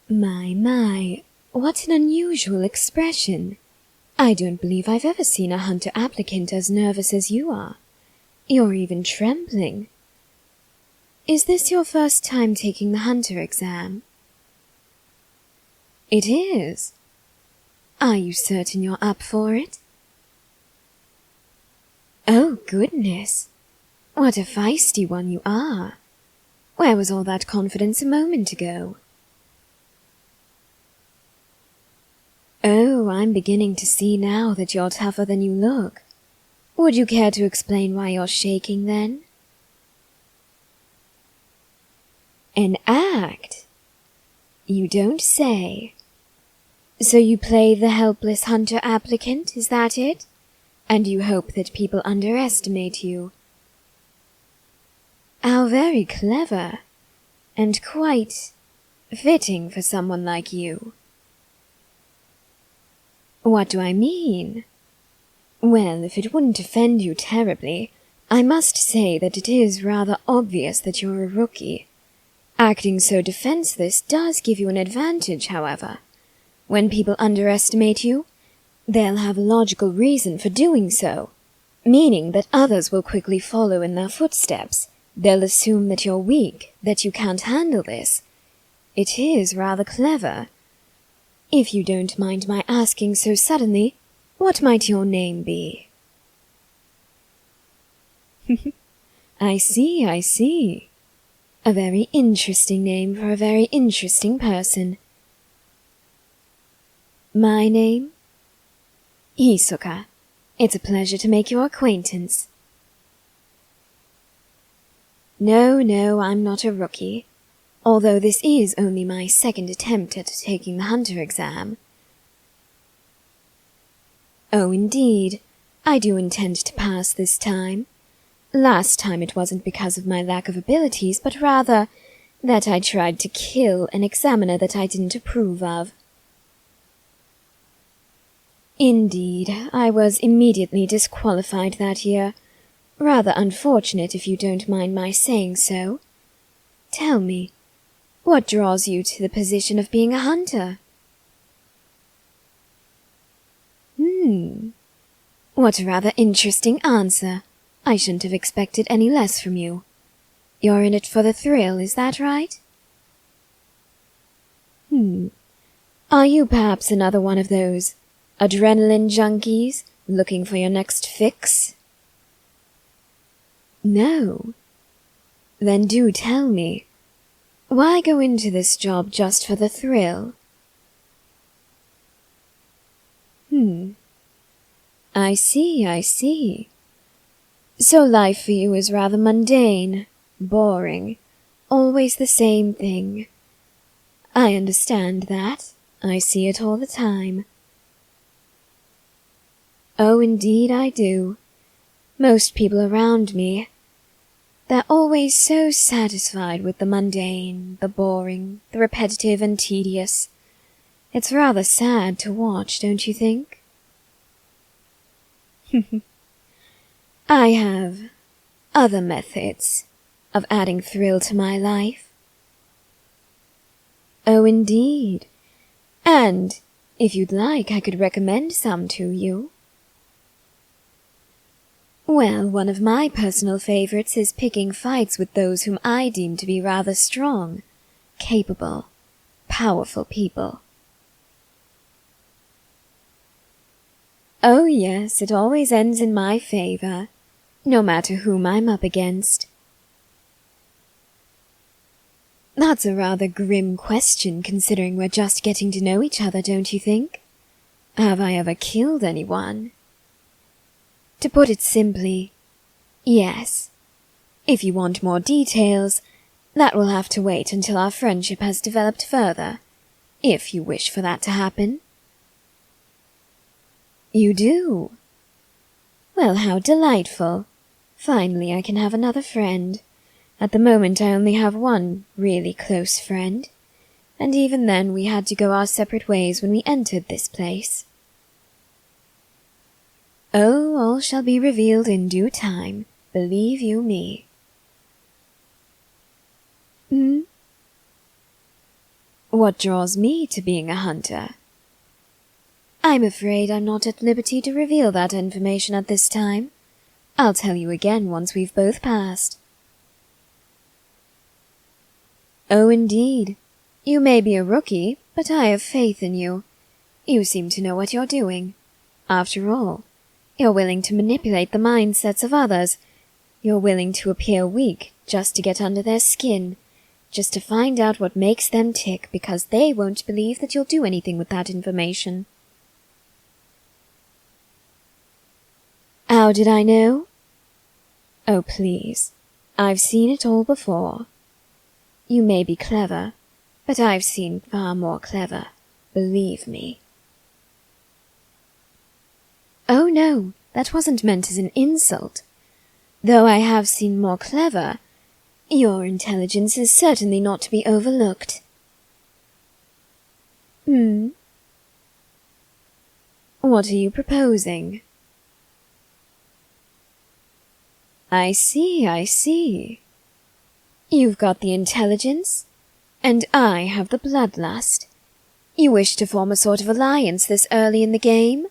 My, what an unusual expression. I don't believe I've ever seen a hunter applicant as nervous as you are. You're even trembling. Is this your first time taking the hunter exam? It is. Are you certain you're up for it? Oh, goodness. What a feisty one you are. Where was all that confidence a moment ago? Oh, I'm beginning to see now that you're tougher than you look. Would you care to explain why you're shaking, then? An act? You don't say. So you play the helpless hunter applicant, is that it? And you hope that people underestimate you. How very clever, and quite fitting for someone like you. What do I mean? Well, if it wouldn't offend you terribly, I must say that it is rather obvious that you're a rookie. Acting so defenseless does give you an advantage, however. When people underestimate you, they'll have a logical reason for doing so, meaning that others will quickly follow in their footsteps. They'll assume that you're weak, that you can't handle this. It is rather clever. If you don't mind my asking so suddenly, what might your name be? I see. A very interesting name for a very interesting person. My name? Hisoka. It's a pleasure to make your acquaintance. No, I'm not a rookie. Although this is only my second attempt at taking the hunter exam. Oh, indeed, I do intend to pass this time. Last time it wasn't because of my lack of abilities, but rather that I tried to kill an examiner that I didn't approve of. Indeed, I was immediately disqualified that year. Rather unfortunate, if you don't mind my saying so. Tell me, what draws you to the position of being a hunter? What a rather interesting answer. I shouldn't have expected any less from you. You're in it for the thrill, is that right? Are you perhaps another one of those adrenaline junkies looking for your next fix? No. Then do tell me, why go into this job just for the thrill? I see. So life for you is rather mundane, boring, always the same thing. I understand that. I see it all the time. Oh, indeed I do. Most people around me, they're always so satisfied with the mundane, the boring, the repetitive and tedious. It's rather sad to watch, don't you think? I have other methods of adding thrill to my life. Oh, indeed. And, if you'd like, I could recommend some to you. Well, one of my personal favorites is picking fights with those whom I deem to be rather strong, capable, powerful people. Oh yes, it always ends in my favor, no matter whom I'm up against. That's a rather grim question, considering we're just getting to know each other, don't you think? Have I ever killed anyone? To put it simply, yes. If you want more details, that will have to wait until our friendship has developed further, if you wish for that to happen. You do? Well, how delightful. Finally, I can have another friend. At the moment, I only have one really close friend, and even then we had to go our separate ways when we entered this place. Oh, all shall be revealed in due time, believe you me. What draws me to being a hunter? I'm afraid I'm not at liberty to reveal that information at this time. I'll tell you again once we've both passed. Oh, indeed. You may be a rookie, but I have faith in you. You seem to know what you're doing. After all, you're willing to manipulate the mindsets of others. You're willing to appear weak just to get under their skin, just to find out what makes them tick because they won't believe that you'll do anything with that information. How did I know? Oh, please. I've seen it all before. You may be clever, but I've seen far more clever, believe me. Oh no, that wasn't meant as an insult. Though I have seen more clever, your intelligence is certainly not to be overlooked. What are you proposing? I see. You've got the intelligence, and I have the bloodlust. You wish to form a sort of alliance this early in the game?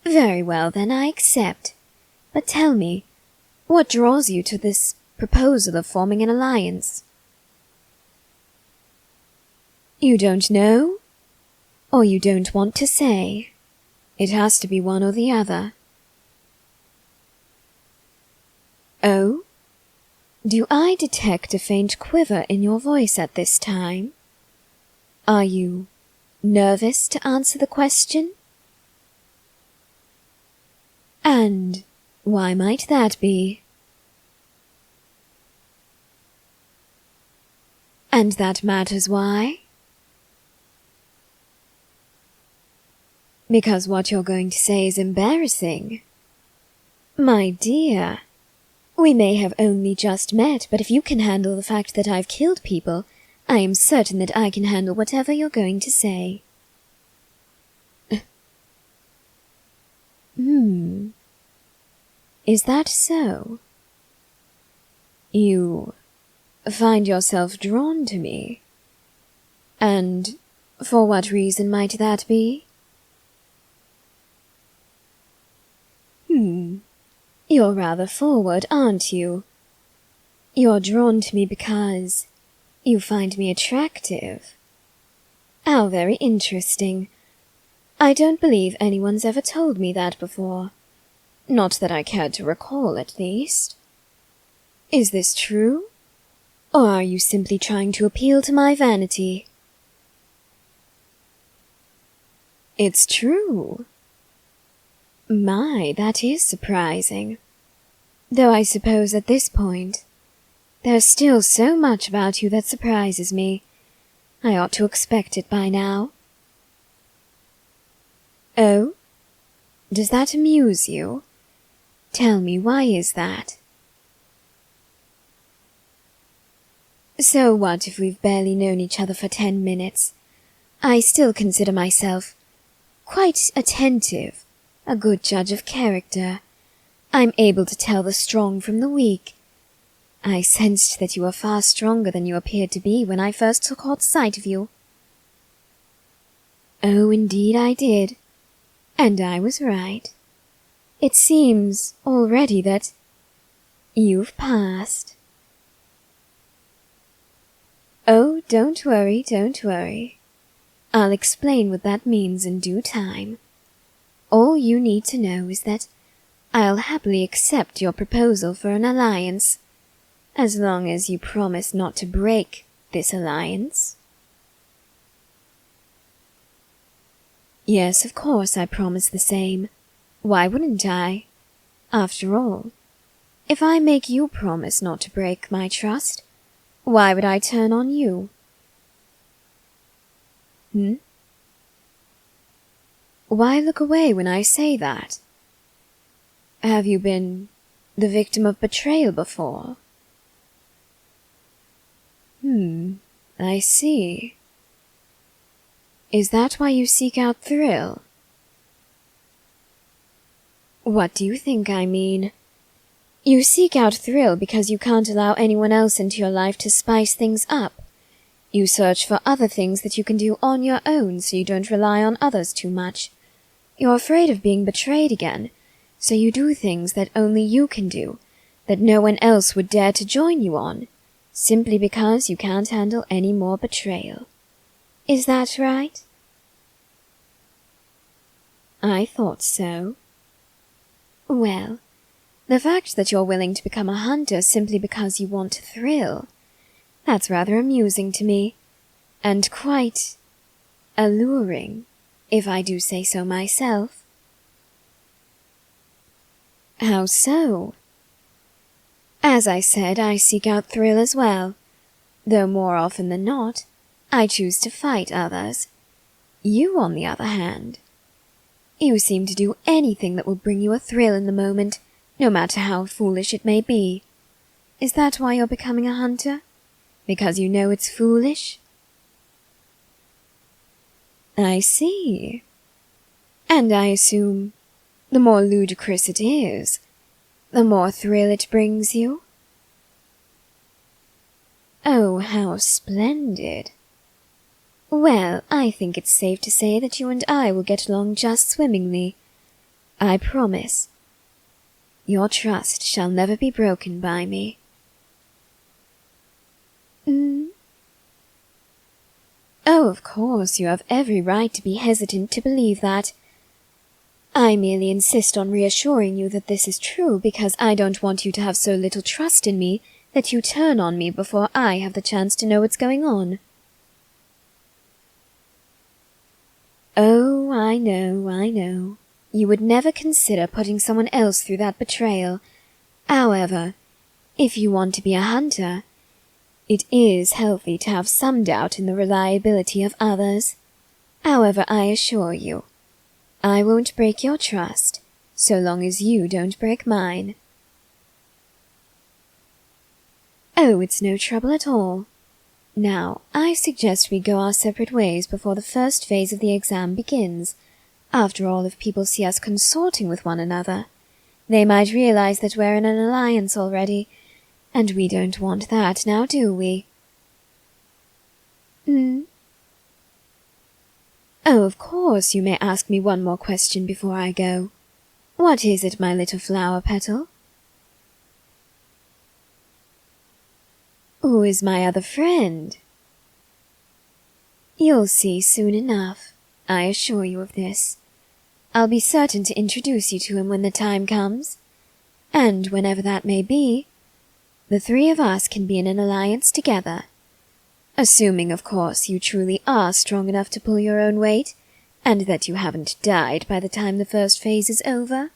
Very well, then, I accept. But tell me, what draws you to this proposal of forming an alliance? You don't know? Or you don't want to say? It has to be one or the other. Oh? Do I detect a faint quiver in your voice at this time? Are you nervous to answer the question? And why might that be? And that matters why? Because what you're going to say is embarrassing. My dear, we may have only just met, but if you can handle the fact that I've killed people, I am certain that I can handle whatever you're going to say. Is that so? You find yourself drawn to me? And for what reason might that be? You're rather forward, aren't you? You're drawn to me because you find me attractive. How very interesting. I don't believe anyone's ever told me that before. Not that I cared to recall, at least. Is this true? Or are you simply trying to appeal to my vanity? It's true. My, that is surprising. Though I suppose at this point, there's still so much about you that surprises me. I ought to expect it by now. Oh? Does that amuse you? Tell me, why is that? So what if we've barely known each other for 10 minutes? I still consider myself quite attentive, a good judge of character. I'm able to tell the strong from the weak. I sensed that you were far stronger than you appeared to be when I first caught sight of you. Oh, indeed I did. And I was right. It seems already that you've passed. Oh, don't worry. I'll explain what that means in due time. All you need to know is that I'll happily accept your proposal for an alliance, as long as you promise not to break this alliance. Yes, of course I promise the same. Why wouldn't I? After all, if I make you promise not to break my trust, why would I turn on you? Why look away when I say that? Have you been the victim of betrayal before? I see. Is that why you seek out thrill? What do you think I mean? You seek out thrill because you can't allow anyone else into your life to spice things up. You search for other things that you can do on your own so you don't rely on others too much. You're afraid of being betrayed again, so you do things that only you can do, that no one else would dare to join you on, simply because you can't handle any more betrayal. Is that right? I thought so. Well, the fact that you're willing to become a hunter simply because you want to thrill, that's rather amusing to me, and quite alluring, if I do say so myself. How so? As I said, I seek out thrill as well, though more often than not, I choose to fight others. You, on the other hand, you seem to do anything that will bring you a thrill in the moment, no matter how foolish it may be. Is that why you're becoming a hunter? Because you know it's foolish? I see. And I assume the more ludicrous it is, the more thrill it brings you? Oh, how splendid. Well, I think it's safe to say that you and I will get along just swimmingly. I promise. Your trust shall never be broken by me. Oh, of course, you have every right to be hesitant to believe that. I merely insist on reassuring you that this is true because I don't want you to have so little trust in me that you turn on me before I have the chance to know what's going on. Oh, I know. You would never consider putting someone else through that betrayal. However, if you want to be a hunter, it is healthy to have some doubt in the reliability of others. However, I assure you, I won't break your trust, so long as you don't break mine. Oh, it's no trouble at all. Now, I suggest we go our separate ways before the first phase of the exam begins. After all, if people see us consorting with one another, they might realize that we're in an alliance already, and we don't want that, now do we? Oh, of course, you may ask me one more question before I go. What is it, my little flower petal? Who is my other friend? You'll see soon enough, I assure you of this. I'll be certain to introduce you to him when the time comes, and whenever that may be, the three of us can be in an alliance together. Assuming, of course, you truly are strong enough to pull your own weight, and that you haven't died by the time the first phase is over.